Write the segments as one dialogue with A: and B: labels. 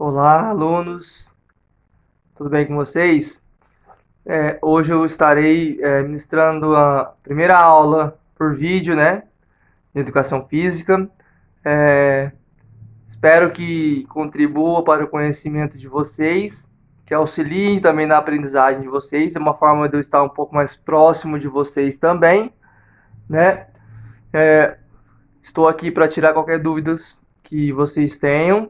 A: Olá, alunos, tudo bem com vocês? Hoje eu estarei ministrando a primeira aula por vídeo, né, de Educação Física. É, Espero que contribua para o conhecimento de vocês, que auxilie também na aprendizagem de vocês. É uma forma de eu estar um pouco mais próximo de vocês também, né? É, Estou aqui para tirar qualquer dúvidas que vocês tenham,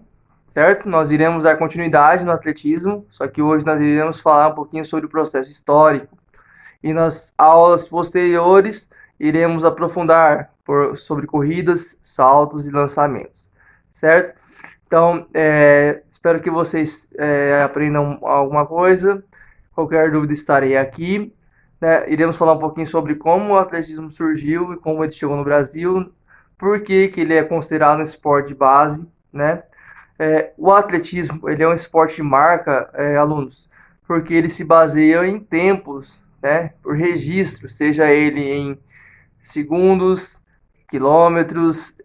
A: certo? Nós iremos dar continuidade no atletismo, só que hoje nós iremos falar um pouquinho sobre o processo histórico. E nas aulas posteriores iremos aprofundar sobre corridas, saltos e lançamentos, certo? Então, espero que vocês aprendam alguma coisa. Qualquer dúvida estarei aqui, né? Iremos falar um pouquinho sobre como o atletismo surgiu e como ele chegou no Brasil, por que que ele é considerado um esporte de base, né? O atletismo, ele é um esporte de marca, alunos, porque ele se baseia em tempos, né? Por registro, seja ele em segundos, quilômetros,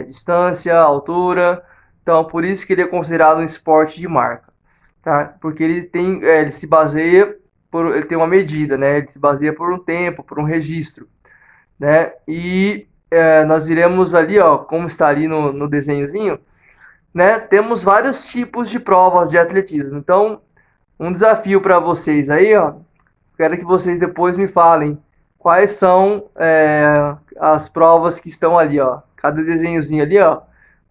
A: distância, altura. Então, por isso que ele é considerado um esporte de marca, tá? Porque ele se baseia ele tem uma medida, né? Ele se baseia por um tempo, por um registro, né? E nós iremos ali, ó, como está ali no desenhozinho, né? Temos vários tipos de provas de atletismo. Então, um desafio para vocês aí, ó. Quero que vocês depois me falem quais são as provas que estão ali, ó. Cada desenhozinho ali, ó.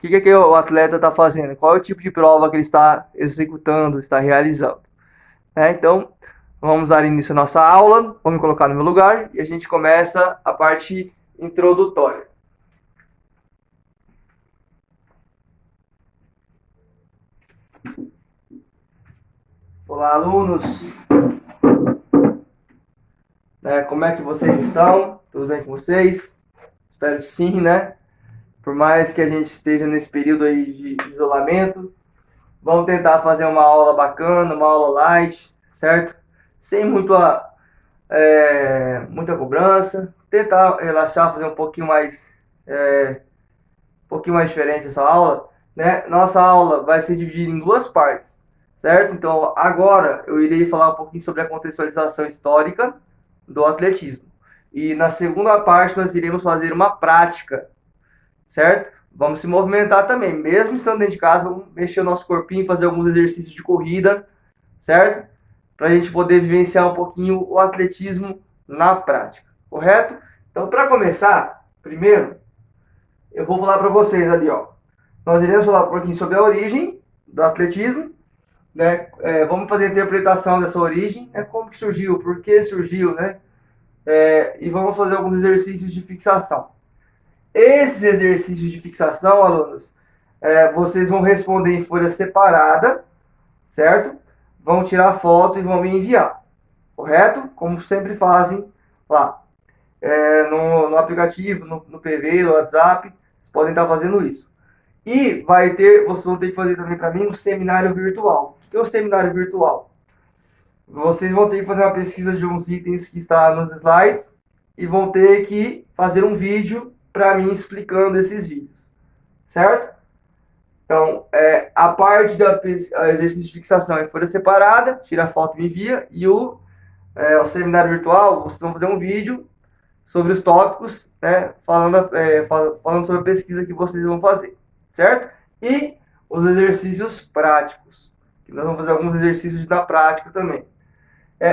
A: O que o atleta está fazendo? Qual é o tipo de prova que ele está executando, está realizando? Então, vamos dar início à nossa aula. Vou me colocar no meu lugar e a gente começa a parte introdutória. Olá, alunos! Como é que vocês estão? Tudo bem com vocês? Espero que sim, né? Por mais que a gente esteja nesse período aí de isolamento, vamos tentar fazer uma aula bacana, uma aula light, certo? Sem muita cobrança, tentar relaxar, fazer um pouquinho mais diferente essa aula, né? Nossa aula vai ser dividida em duas partes, certo? Então, agora eu irei falar um pouquinho sobre a contextualização histórica do atletismo. E na segunda parte nós iremos fazer uma prática, certo? Vamos se movimentar também, mesmo estando dentro de casa, vamos mexer o nosso corpinho, fazer alguns exercícios de corrida, certo? Para a gente poder vivenciar um pouquinho o atletismo na prática, correto? Então, para começar, primeiro, eu vou falar para vocês ali, ó. Nós iremos falar um pouquinho sobre a origem do atletismo, né? Vamos fazer a interpretação dessa origem, como que surgiu, por que surgiu, né? E vamos fazer alguns exercícios de fixação. Esses exercícios de fixação, alunos, vocês vão responder em folha separada, certo? Vão tirar foto e vão me enviar, correto? Como sempre fazem lá. No aplicativo, no PV, no WhatsApp, vocês podem estar fazendo isso. E vocês vão ter que fazer também para mim um seminário virtual. O que é um seminário virtual? Vocês vão ter que fazer uma pesquisa de uns itens que está nos slides e vão ter que fazer um vídeo para mim explicando esses vídeos, certo? Então, a parte da exercício de fixação é folha separada, tira a foto e me envia, e o seminário virtual, vocês vão fazer um vídeo sobre os tópicos, né, falando sobre a pesquisa que vocês vão fazer, certo? E os exercícios práticos, que nós vamos fazer alguns exercícios da prática também.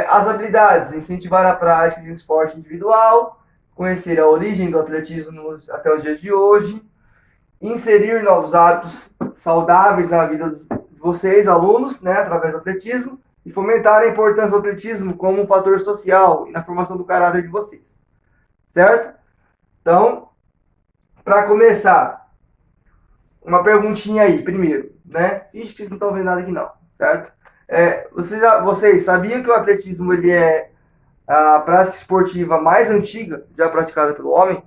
A: As habilidades, incentivar a prática de um esporte individual, conhecer a origem do atletismo até os dias de hoje, inserir novos hábitos saudáveis na vida de vocês, alunos, né, através do atletismo, e fomentar a importância do atletismo como um fator social e na formação do caráter de vocês, certo? Então, para começar, uma perguntinha aí, primeiro, né? Finge que vocês não estão vendo nada aqui não, certo? Vocês sabiam que o atletismo ele é a prática esportiva mais antiga já praticada pelo homem?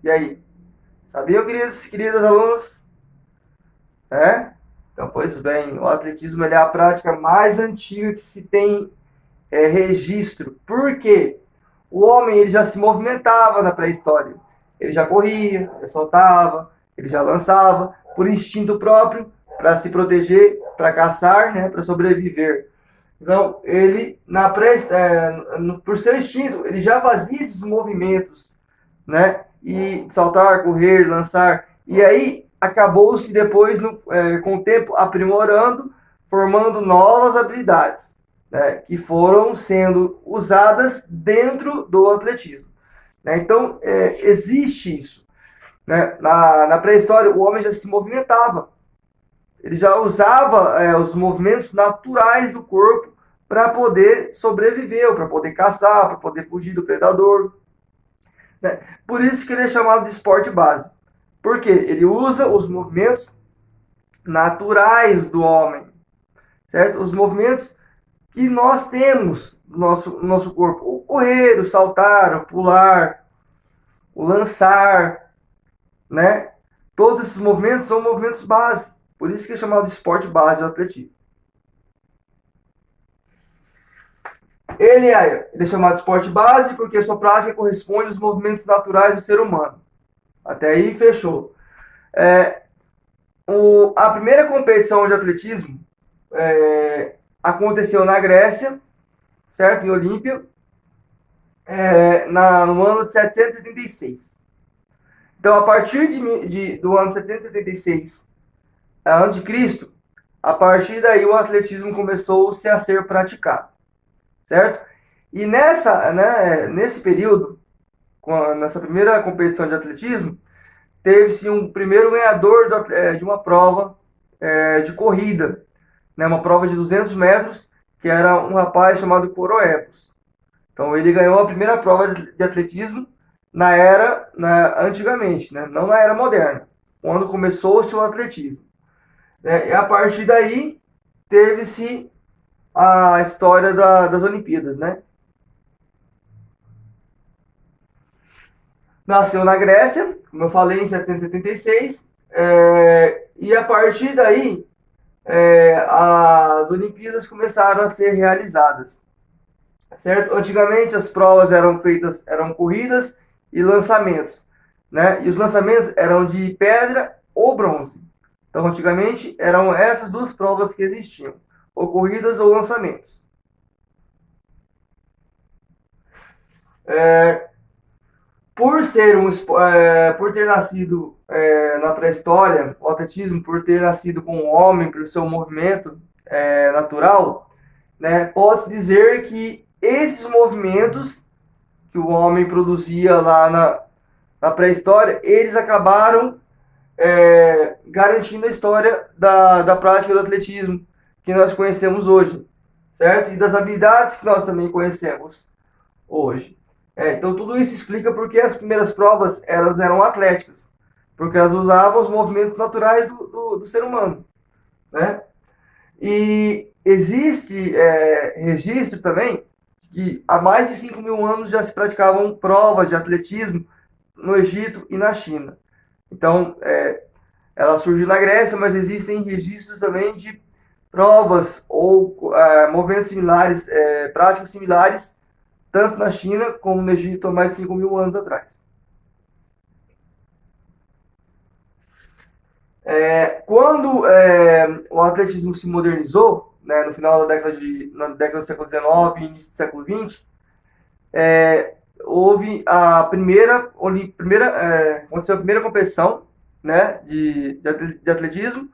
A: E aí? Sabiam, queridos alunos? Então, pois bem, o atletismo ele é a prática mais antiga que se tem registro. Por quê? O homem ele já se movimentava na pré-história. Ele já corria, já soltava, ele já lançava, por instinto próprio, para se proteger, para caçar, né, para sobreviver. Então, ele, por seu instinto, ele já fazia esses movimentos, né, e saltar, correr, lançar. E aí, acabou-se depois, com o tempo, aprimorando, formando novas habilidades, né, que foram sendo usadas dentro do atletismo. Né? Então, existe isso. Né? Na pré-história, o homem já se movimentava. Ele já usava os movimentos naturais do corpo para poder sobreviver, para poder caçar, para poder fugir do predador. Né? Por isso que ele é chamado de esporte base. Porque ele usa os movimentos naturais do homem, certo? Os movimentos que nós temos no nosso corpo. O correr, o saltar, o pular, o lançar, né? Todos esses movimentos são movimentos base. Por isso que é chamado de esporte base o atletismo. Ele é chamado de esporte base porque sua prática corresponde aos movimentos naturais do ser humano. Até aí, fechou. A primeira competição de atletismo aconteceu na Grécia, certo? Em Olímpia, no ano de 776. Então, a partir do ano 776 a.C., a partir daí o atletismo começou-se a ser praticado, certo? E nesse período, nessa primeira competição de atletismo, teve-se um primeiro ganhador de uma prova de corrida, né, uma prova de 200 metros, que era um rapaz chamado Coroebus. Então ele ganhou a primeira prova de atletismo antigamente, né, não na era moderna, quando começou-se o atletismo. E a partir daí teve-se a história das Olimpíadas, né? Nasceu na Grécia, como eu falei, em 776, e a partir daí as Olimpíadas começaram a ser realizadas, certo? Antigamente as provas eram corridas e lançamentos, né? E os lançamentos eram de pedra ou bronze. Então, antigamente eram essas duas provas que existiam, ou corridas ou lançamentos. Por ter nascido na pré-história, o atletismo, por ter nascido com o homem, pelo seu movimento natural, né, pode-se dizer que esses movimentos que o homem produzia lá na pré-história, eles acabaram garantindo a história da prática do atletismo que nós conhecemos hoje, certo? E das habilidades que nós também conhecemos hoje. Então tudo isso explica porque as primeiras provas elas eram atléticas, porque elas usavam os movimentos naturais do ser humano, né? E existe registro também que há mais de 5.000 anos já se praticavam provas de atletismo no Egito e na China. Então, ela surgiu na Grécia, mas existem registros também de provas ou movimentos similares, práticas similares, tanto na China como no Egito há mais de 5.000 anos atrás. Quando o atletismo se modernizou, né, no final na década do século XIX e início do século XX, houve aconteceu a primeira competição, né, de atletismo,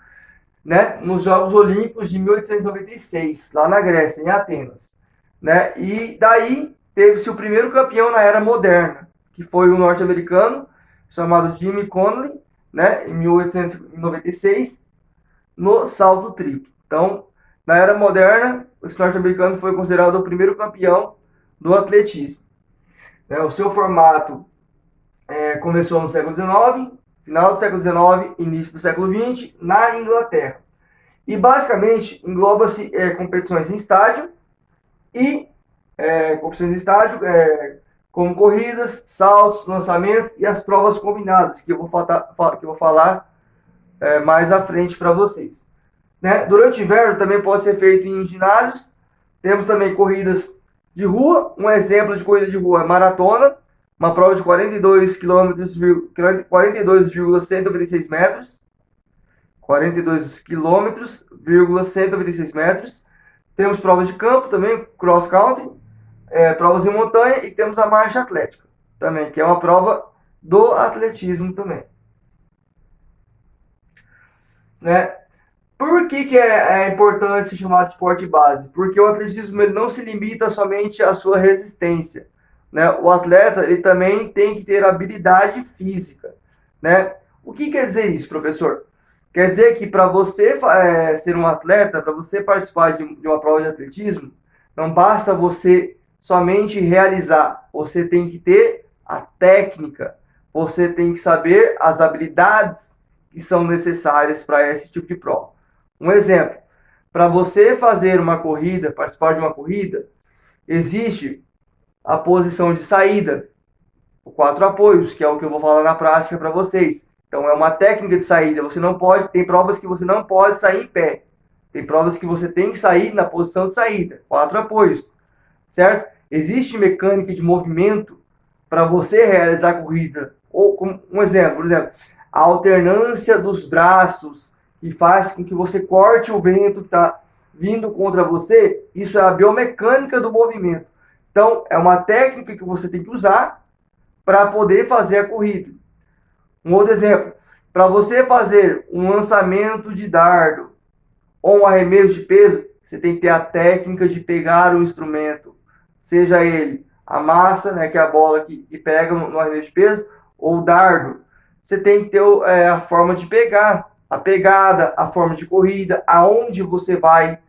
A: né, nos Jogos Olímpicos de 1896, lá na Grécia, em Atenas. Né, e daí teve-se o primeiro campeão na era moderna, que foi o norte-americano, chamado Jimmy Connolly, né, em 1896, no salto triplo. Então, na era moderna, esse norte-americano foi considerado o primeiro campeão do atletismo. O seu formato começou no século XIX, final do século XIX, início do século XX, na Inglaterra. E basicamente engloba-se competições em estádio e como corridas, saltos, lançamentos e as provas combinadas, que eu vou falar mais à frente para vocês. Né? Durante o inverno também pode ser feito em ginásios. Temos também corridas de rua. Um exemplo de corrida de rua é maratona, uma prova de 42,196 metros, 42 quilômetros, 196 metros. Temos provas de campo também, cross country, provas em montanha, e temos a marcha atlética também, que é uma prova do atletismo também, né? Por que é importante se chamar de esporte base? Porque o atletismo ele não se limita somente à sua resistência, né? O atleta ele também tem que ter habilidade física, né? O que quer dizer isso, professor? Quer dizer que para você ser um atleta, para você participar de uma prova de atletismo, não basta você somente realizar, você tem que ter a técnica, você tem que saber as habilidades que são necessárias para esse tipo de prova. Um exemplo, para você fazer uma corrida, participar de uma corrida, existe a posição de saída, o 4 apoios, que é o que eu vou falar na prática para vocês. Então é uma técnica de saída, você não pode, tem provas que você não pode sair em pé. Tem provas que você tem que sair na posição de saída, 4 apoios, certo? Existe mecânica de movimento para você realizar a corrida. Ou como um exemplo, por exemplo, a alternância dos braços que faz com que você corte o vento que está vindo contra você, isso é a biomecânica do movimento. Então, é uma técnica que você tem que usar para poder fazer a corrida. Um outro exemplo, para você fazer um lançamento de dardo ou um arremesso de peso, você tem que ter a técnica de pegar o instrumento, seja ele a massa, né, que é a bola que pega no arremesso de peso, ou o dardo. Você tem que ter a forma de pegar, a pegada, a forma de corrida, aonde você vai,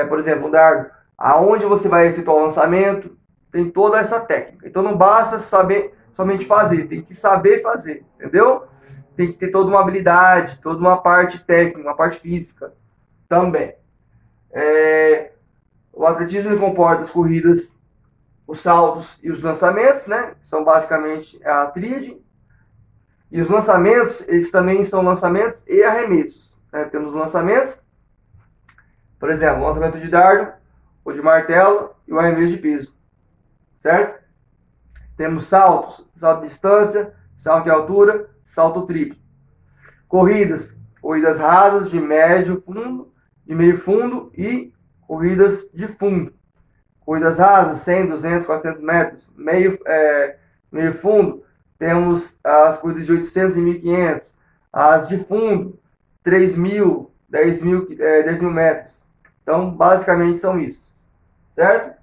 A: por exemplo, o dardo, aonde você vai efetuar o lançamento, tem toda essa técnica. Então não basta saber somente fazer, tem que saber fazer, entendeu? Tem que ter toda uma habilidade, toda uma parte técnica, uma parte física também. O atletismo comporta as corridas, os saltos e os lançamentos, né? São basicamente a tríade. E os lançamentos, eles também são lançamentos e arremessos, né? Temos lançamentos, por exemplo, o lançamento de dardo, ou de martelo e o arremesso de peso, certo? Temos saltos, salto de distância, salto em altura, salto triplo. Corridas, corridas rasas de médio fundo, de meio fundo e corridas de fundo. Corridas rasas, 100, 200, 400 metros. Meio fundo, temos as corridas de 800 e 1.500. As de fundo, 3.000, 10.000 metros. Então, basicamente são isso. Certo?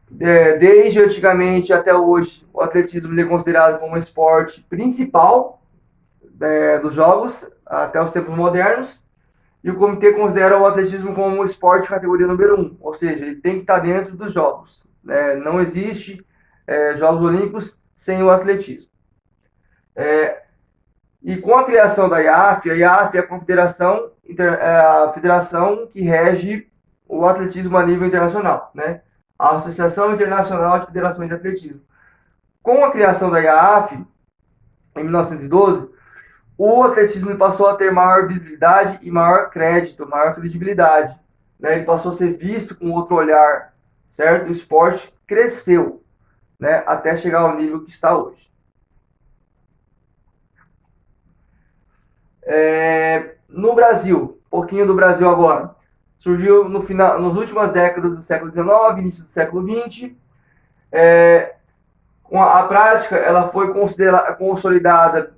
A: Desde antigamente até hoje, o atletismo é considerado como um esporte principal dos jogos, até os tempos modernos. E o comitê considera o atletismo como um esporte categoria número 1, ou seja, ele tem que estar dentro dos jogos, né? Não existe Jogos Olímpicos sem o atletismo. E com a criação da IAAF, a IAAF é a federação que rege o atletismo a nível internacional, né? A Associação Internacional de Federações de Atletismo. Com a criação da IAAF, em 1912, o atletismo passou a ter maior visibilidade e maior crédito, maior credibilidade, né? Ele passou a ser visto com outro olhar, certo? O esporte cresceu, né? Até chegar ao nível que está hoje. No Brasil, um pouquinho do Brasil agora, surgiu nas últimas décadas do século XIX, início do século XX. A prática ela foi consolidada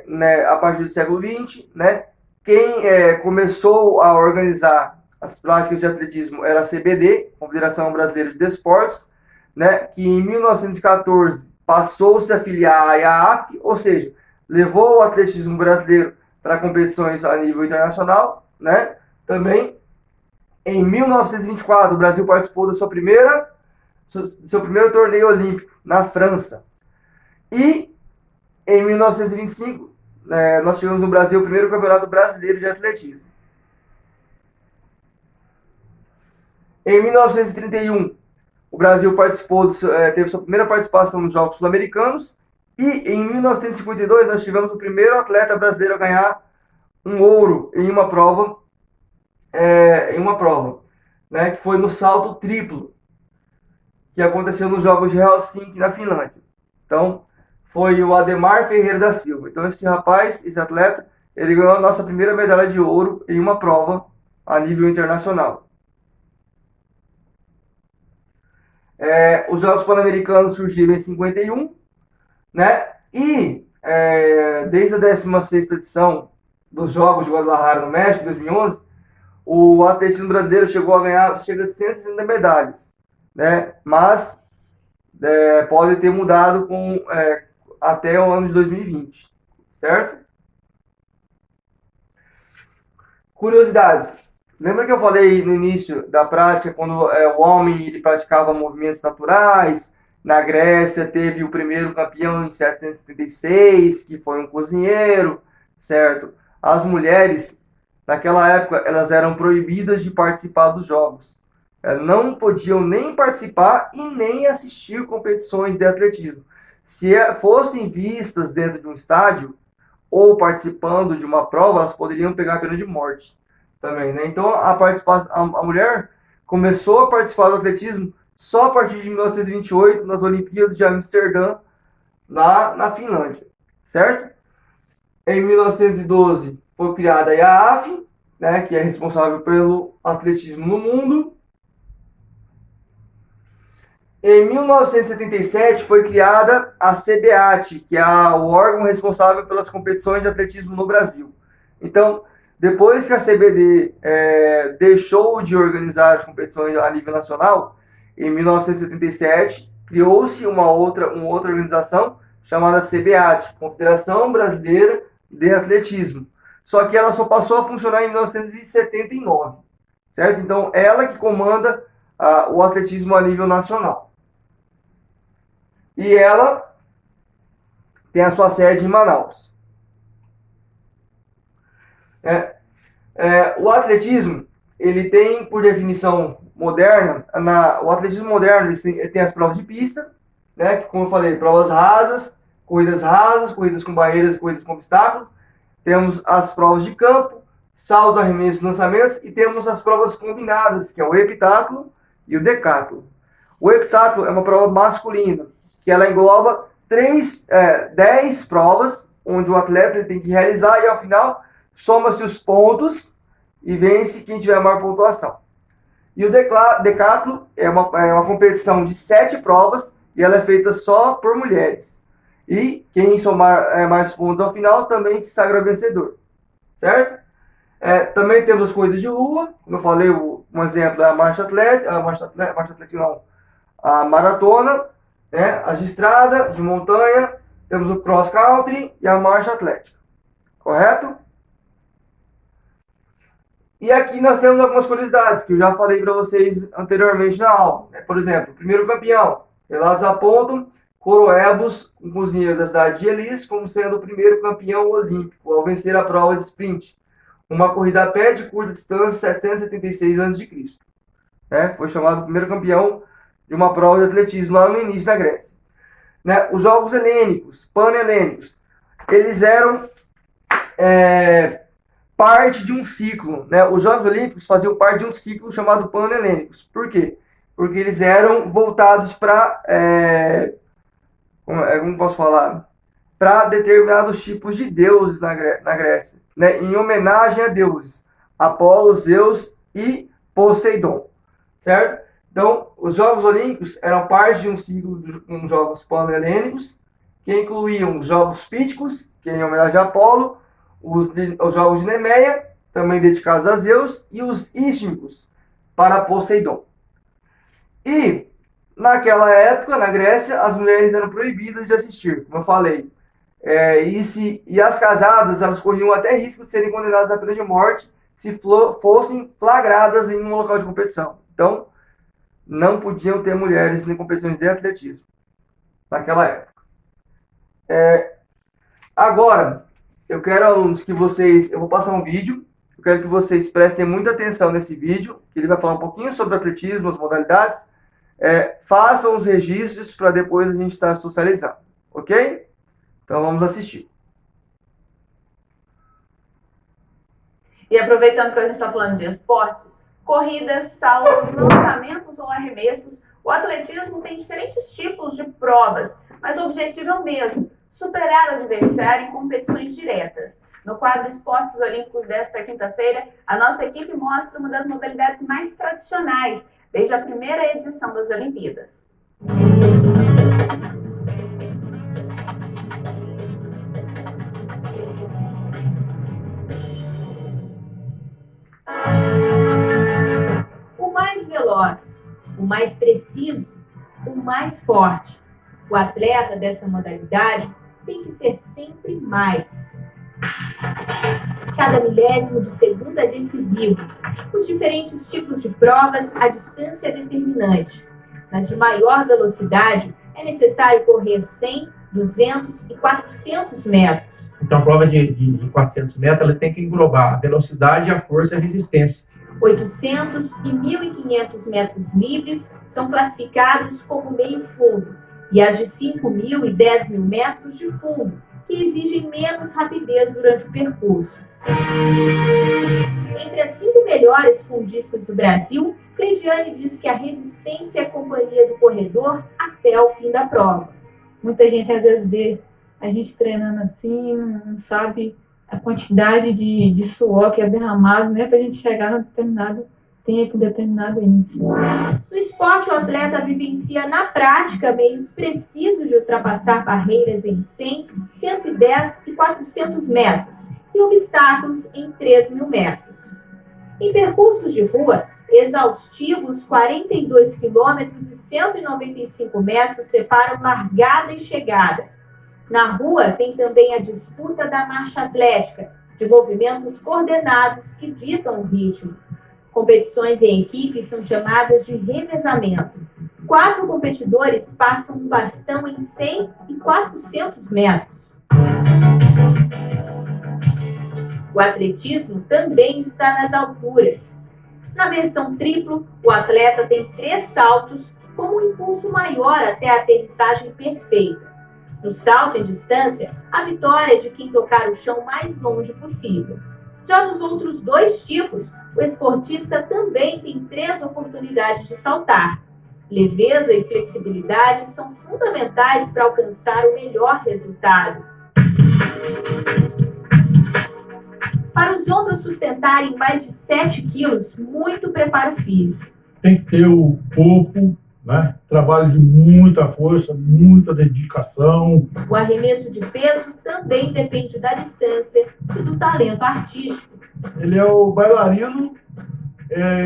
A: né, a partir do século XX, né? Quem começou a organizar as práticas de atletismo era a CBD, Confederação Brasileira de Desportos, né? Que em 1914 passou-se a filiar à IAAF, ou seja, levou o atletismo brasileiro para competições a nível internacional, né? Também em 1924 o Brasil participou do seu primeiro torneio olímpico na França. E em 1925, nós tivemos no Brasil o primeiro campeonato brasileiro de atletismo. Em 1931, o Brasil teve sua primeira participação nos Jogos Sul-Americanos. E em 1952, nós tivemos o primeiro atleta brasileiro a ganhar um ouro em uma prova, né, que foi no salto triplo, que aconteceu nos Jogos de Helsinki, na Finlândia. Então, foi o Ademar Ferreira da Silva. Então esse rapaz, esse atleta, ele ganhou a nossa primeira medalha de ouro em uma prova a nível internacional. Os Jogos Pan-Americanos surgiram em 51, né? E desde a 16ª edição dos Jogos de Guadalajara, no México, em 2011, o atletismo brasileiro chegou a ganhar cerca de 160 medalhas, né? Mas pode ter mudado até o ano de 2020, certo? Curiosidades. Lembra que eu falei no início da prática, quando o homem ele praticava movimentos naturais? Na Grécia teve o primeiro campeão em 776, que foi um cozinheiro, certo? As mulheres, naquela época, elas eram proibidas de participar dos jogos. Não podiam nem participar e nem assistir competições de atletismo. Se fossem vistas dentro de um estádio ou participando de uma prova, elas poderiam pegar a pena de morte também, né? Então a mulher começou a participar do atletismo só a partir de 1928 nas Olimpíadas de Amsterdã, na Finlândia, certo? Em 1912 foi criada a IAAF, né, que é responsável pelo atletismo no mundo. Em 1977 foi criada a CBAT, que é o órgão responsável pelas competições de atletismo no Brasil. Então, depois que a CBD deixou de organizar as competições a nível nacional, em 1977 criou-se uma outra organização chamada CBAT, Confederação Brasileira de Atletismo. Só que ela só passou a funcionar em 1979, certo? Então, ela que comanda o atletismo a nível nacional. E ela tem a sua sede em Manaus. O atletismo, ele tem, por definição moderna, o atletismo moderno ele tem as provas de pista, né, que, como eu falei, provas rasas, corridas com barreiras e corridas com obstáculos. Temos as provas de campo, saltos, arremessos, lançamentos, e temos as provas combinadas, que é o heptáculo e o decátulo. O heptáculo é uma prova masculina, que ela engloba 10 provas, onde o atleta tem que realizar, e ao final soma-se os pontos e vence quem tiver a maior pontuação. E o decátulo é uma competição de 7 provas, e ela é feita só por mulheres. E quem somar mais pontos ao final também se sagra vencedor, certo? Também temos as corridas de rua, como eu falei, um exemplo é a marcha atlética, a maratona, né? As de estrada, de montanha, temos o cross country e a marcha atlética, correto? E aqui nós temos algumas curiosidades que eu já falei para vocês anteriormente na aula. Por exemplo, o primeiro campeão, relatos apontam Coroebus, um cozinheiro da cidade de Elis, como sendo o primeiro campeão olímpico ao vencer a prova de sprint, uma corrida a pé de curta distância, 776 a.C. Foi chamado o primeiro campeão de uma prova de atletismo lá no início da Grécia. Os Jogos Helênicos, Pan-Helênicos, eles eram parte de um ciclo. Os Jogos Olímpicos faziam parte de um ciclo chamado Pan-Helênicos. Por quê? Porque eles eram voltados para... como posso falar? Para determinados tipos de deuses na Grécia, em homenagem a deuses, Apolo, Zeus e Poseidon, certo? Então, os Jogos Olímpicos eram parte de um ciclo de Jogos Pan-Helênicos, que incluíam os Jogos Píticos, que é em homenagem a Apolo, os Jogos de Nemeia, também dedicados a Zeus, e os Istmicos, para Poseidon. E, naquela época, na Grécia, as mulheres eram proibidas de assistir, como eu falei. E as casadas, elas corriam até risco de serem condenadas à pena de morte se fossem flagradas em um local de competição. Então, não podiam ter mulheres em competições de atletismo naquela época. Agora, eu quero, alunos, que eu vou passar um vídeo, eu quero que vocês prestem muita atenção nesse vídeo, que ele vai falar um pouquinho sobre atletismo, as modalidades. Façam os registros para depois a gente estar socializando, ok? Então vamos assistir.
B: E aproveitando que a gente está falando de esportes, corridas, saltos, lançamentos ou arremessos, o atletismo tem diferentes tipos de provas, mas o objetivo é o mesmo, superar o adversário em competições diretas. No quadro Esportes Olímpicos desta quinta-feira, a nossa equipe mostra uma das modalidades mais tradicionais desde a primeira edição das Olimpíadas. O mais veloz, o mais preciso, o mais forte. O atleta dessa modalidade tem que ser sempre mais. Cada milésimo de segundo é decisivo. Os diferentes tipos de provas, a distância é determinante. Nas de maior velocidade, é necessário correr 100, 200 e 400 metros.
C: Então, a prova de 400 metros ela tem que englobar a velocidade, a força e a resistência.
B: 800 e 1.500 metros livres são classificados como meio fundo, e as de 5.000 e 10.000 metros de fundo, que exigem menos rapidez durante o percurso. Entre as 5 melhores fundistas do Brasil, Cleidiane diz que a resistência é a companhia do corredor até o fim da prova.
D: Muita gente às vezes vê a gente treinando assim, não sabe a quantidade de suor que é derramado, né, para a gente chegar no determinado tempo, determinado índice.
B: No esporte, o atleta vivencia na prática meios precisos de ultrapassar barreiras em 100, 110 e 400 metros e obstáculos em 3.000 metros. Em percursos de rua, exaustivos 42 quilômetros e 195 metros separam largada e chegada. Na rua, tem também a disputa da marcha atlética, de movimentos coordenados que ditam o ritmo. Competições em equipe são chamadas de revezamento. 4 competidores passam um bastão em 100 e 400 metros. O atletismo também está nas alturas. Na versão triplo, o atleta tem 3 saltos com um impulso maior até a aterrissagem perfeita. No salto em distância, a vitória é de quem tocar o chão mais longe possível. Já nos outros 2 tipos, o esportista também tem 3 oportunidades de saltar. Leveza e flexibilidade são fundamentais para alcançar o melhor resultado. Para os ombros sustentarem mais de 7 quilos, muito preparo físico.
E: Tem que ter o corpo, né? Trabalho de muita força, muita dedicação.
B: O arremesso de peso também depende da distância e do talento artístico.
F: Ele é o bailarino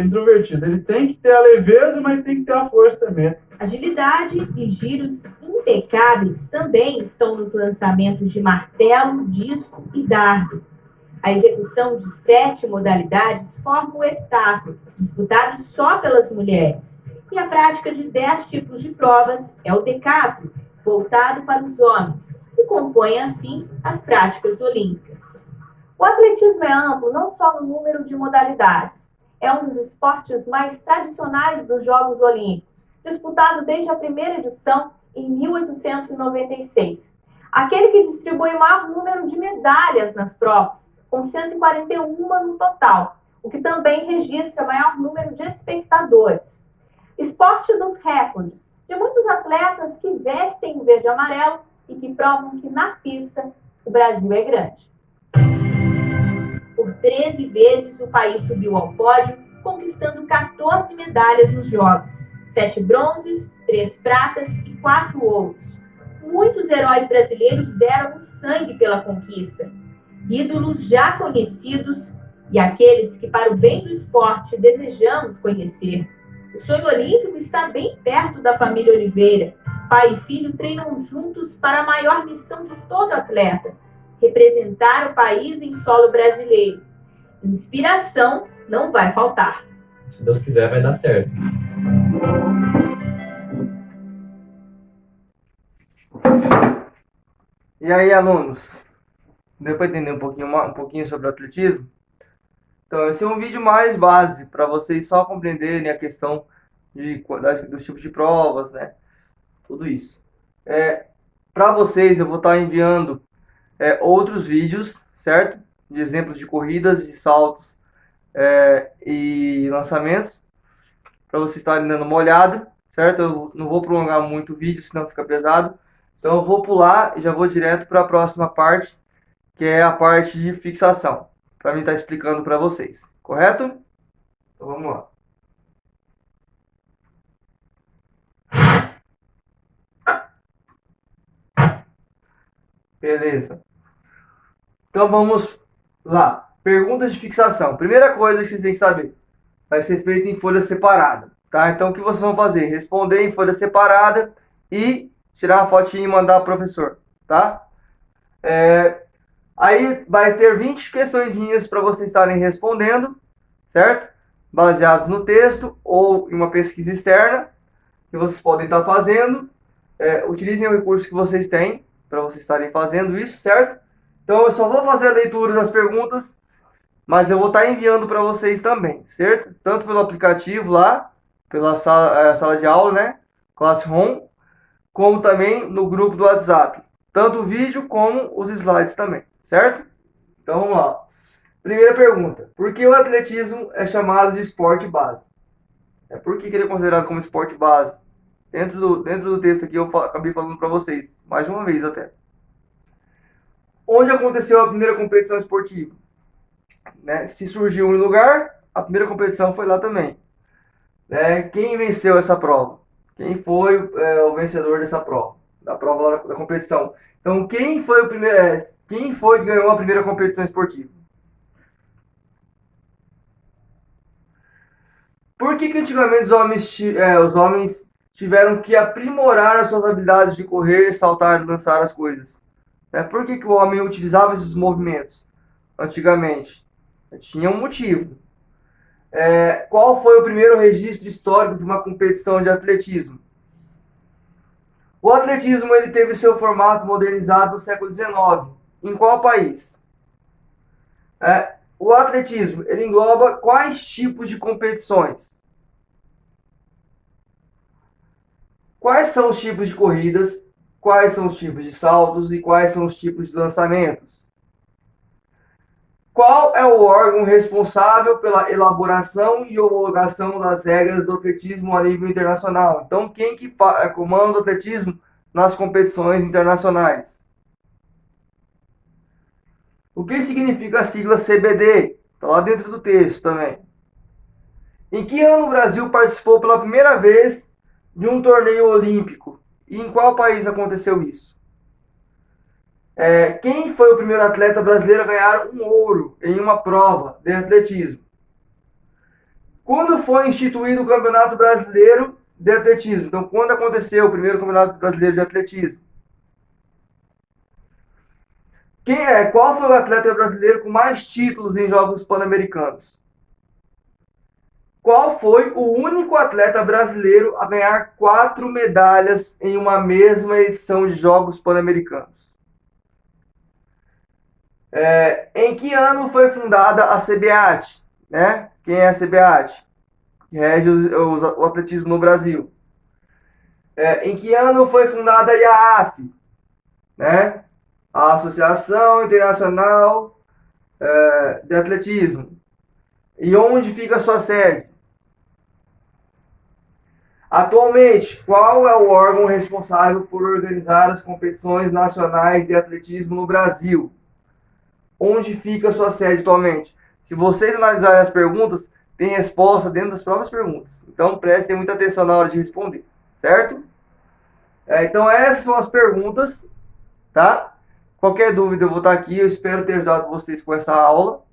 F: introvertido. Ele tem que ter a leveza, mas tem que ter a força também.
B: Agilidade e giros impecáveis também estão nos lançamentos de martelo, disco e dardo. A execução de 7 modalidades forma o heptáculo, disputado só pelas mulheres. E a prática de 10 tipos de provas é o decátulo, voltado para os homens, que compõe, assim, as práticas olímpicas. O atletismo é amplo não só no número de modalidades. É um dos esportes mais tradicionais dos Jogos Olímpicos, disputado desde a primeira edição em 1896. Aquele que distribui o maior número de medalhas nas provas, com 141 no total, o que também registra maior número de espectadores. Esporte dos recordes, de muitos atletas que vestem o verde e amarelo e que provam que na pista o Brasil é grande. Por 13 vezes o país subiu ao pódio, conquistando 14 medalhas nos Jogos, 7 bronzes, 3 pratas e 4 ouros. Muitos heróis brasileiros deram o sangue pela conquista. Ídolos já conhecidos e aqueles que, para o bem do esporte, desejamos conhecer. O sonho olímpico está bem perto da família Oliveira. Pai e filho treinam juntos para a maior missão de todo atleta: representar o país em solo brasileiro. Inspiração não vai faltar.
C: Se Deus quiser, vai dar certo.
A: E aí, alunos? Deu para entender um pouquinho sobre o atletismo? Então, esse é um vídeo mais base para vocês só compreenderem a questão dos tipos de provas, né? Tudo isso. Para vocês, eu vou estar enviando outros vídeos, certo? De exemplos de corridas, de saltos e lançamentos, para vocês estarem dando uma olhada, certo? Eu não vou prolongar muito o vídeo, senão fica pesado. Então eu vou pular e já vou direto para a próxima parte, que é a parte de fixação, para mim estar explicando para vocês, correto? Então vamos lá. Beleza. Então vamos lá. Perguntas de fixação. Primeira coisa que vocês têm que saber. Vai ser feita em folha separada, tá? Então o que vocês vão fazer? Responder em folha separada e tirar uma fotinha e mandar para o professor, tá? Aí vai ter 20 questõezinhas para vocês estarem respondendo, certo? Baseados no texto ou em uma pesquisa externa que vocês podem estar fazendo. Utilizem o recurso que vocês têm para vocês estarem fazendo isso, certo? Então eu só vou fazer a leitura das perguntas, mas eu vou estar enviando para vocês também, certo? Tanto pelo aplicativo lá, pela sala de aula, né? Classroom, como também no grupo do WhatsApp. Tanto o vídeo como os slides também, certo? Então vamos lá. Primeira pergunta. Por que o atletismo é chamado de esporte base? Por que ele é considerado como esporte base? Dentro do texto aqui eu acabei falando para vocês, mais de uma vez até. Onde aconteceu a primeira competição esportiva? Né? Se surgiu um lugar, a primeira competição foi lá também. Né? Quem venceu essa prova? Quem foi o vencedor dessa prova? Da prova lá da competição. Então, quem foi que ganhou a primeira competição esportiva? Por que antigamente os homens tiveram que aprimorar as suas habilidades de correr, saltar e lançar as coisas? Por que o homem utilizava esses movimentos antigamente? Tinha um motivo. Qual foi o primeiro registro histórico de uma competição de atletismo? O atletismo ele teve seu formato modernizado no século XIX. Em qual país? O atletismo ele engloba quais tipos de competições? Quais são os tipos de corridas? Quais são os tipos de saltos e quais são os tipos de lançamentos? Qual é o órgão responsável pela elaboração e homologação das regras do atletismo a nível internacional? Então, quem que comanda o atletismo nas competições internacionais? O que significa a sigla CBD? Está lá dentro do texto também. Em que ano o Brasil participou pela primeira vez de um torneio olímpico? E em qual país aconteceu isso? Quem foi o primeiro atleta brasileiro a ganhar um ouro em uma prova de atletismo? Quando foi instituído o Campeonato Brasileiro de Atletismo? Então, quando aconteceu o primeiro Campeonato Brasileiro de Atletismo? Qual foi o atleta brasileiro com mais títulos em Jogos Pan-Americanos? Qual foi o único atleta brasileiro a ganhar 4 medalhas em uma mesma edição de Jogos Pan-Americanos? Em que ano foi fundada a CBAT? Né? Quem é a CBAT? Que rege o atletismo no Brasil. Em que ano foi fundada a IAAF? Né? A Associação Internacional de Atletismo. E onde fica a sua sede? Atualmente, qual é o órgão responsável por organizar as competições nacionais de atletismo no Brasil? Onde fica a sua sede atualmente? Se vocês analisarem as perguntas, tem resposta dentro das próprias perguntas. Então, prestem muita atenção na hora de responder, certo? Então, essas são as perguntas, tá? Qualquer dúvida eu vou estar aqui. Eu espero ter ajudado vocês com essa aula,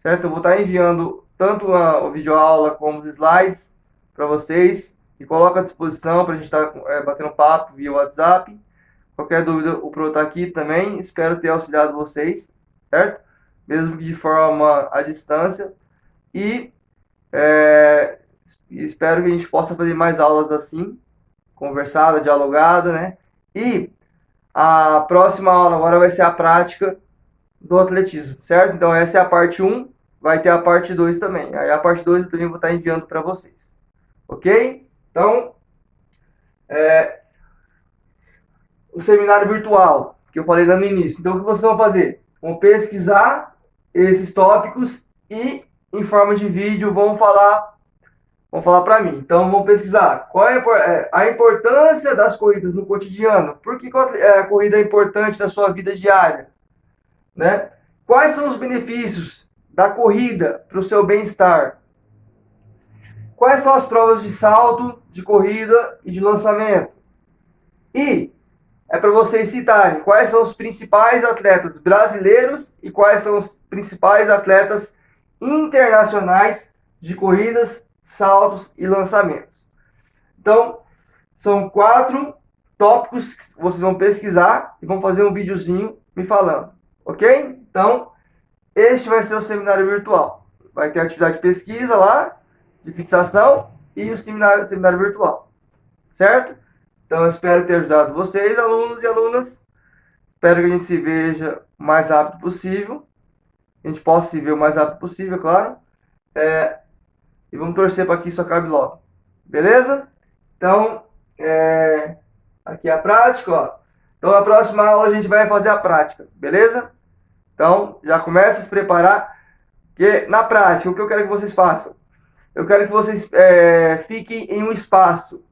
A: certo? Eu vou estar enviando tanto o vídeo aula como os slides para vocês. E coloco à disposição para a gente estar batendo papo via WhatsApp. Qualquer dúvida, o Pro está aqui também. Espero ter auxiliado vocês, certo? Mesmo que de forma à distância. E espero que a gente possa fazer mais aulas assim, conversada, dialogada, né? E a próxima aula agora vai ser a prática do atletismo, certo? Então essa é a parte 1, vai ter a parte 2 também. Aí a parte 2 eu também vou estar enviando para vocês. Ok? Então, o seminário virtual, que eu falei lá no início. Então, o que vocês vão fazer? Vão pesquisar esses tópicos e, em forma de vídeo, vão falar vão falar para mim. Então, vamos pesquisar qual é a importância das corridas no cotidiano. Por que a corrida é importante na sua vida diária? Né? Quais são os benefícios da corrida para o seu bem-estar? Quais são as provas de salto, de corrida e de lançamento? E é para vocês citarem quais são os principais atletas brasileiros e quais são os principais atletas internacionais de corridas, saltos e lançamentos. Então, são 4 tópicos que vocês vão pesquisar e vão fazer um videozinho me falando, ok? Então, este vai ser o seminário virtual. Vai ter atividade de pesquisa lá, de fixação e o seminário virtual, certo? Então, eu espero ter ajudado vocês, alunos e alunas. Espero que a gente se veja o mais rápido possível. A gente possa se ver o mais rápido possível, claro. E vamos torcer para que isso acabe logo. Beleza? Então, aqui é a prática, ó. Então, na próxima aula a gente vai fazer a prática, beleza? Então, já começa a se preparar. Porque na prática, o que eu quero que vocês façam? Eu quero que vocês fiquem em um espaço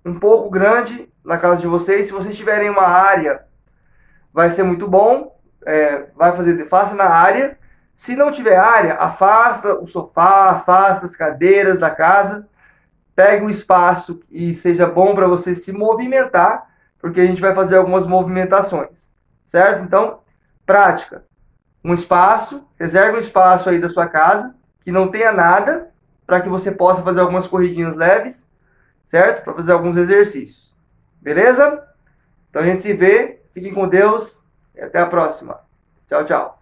A: um pouco grande na casa de vocês. Se vocês tiverem uma área, vai ser muito bom. Faça na área. Se não tiver área, afasta o sofá, afasta as cadeiras da casa. Pegue um espaço e seja bom para você se movimentar, porque a gente vai fazer algumas movimentações, certo? Então, prática. Um espaço, reserve um espaço aí da sua casa, que não tenha nada, para que você possa fazer algumas corridinhas leves, certo? Para fazer alguns exercícios. Beleza? Então a gente se vê. Fiquem com Deus e até a próxima. Tchau, tchau.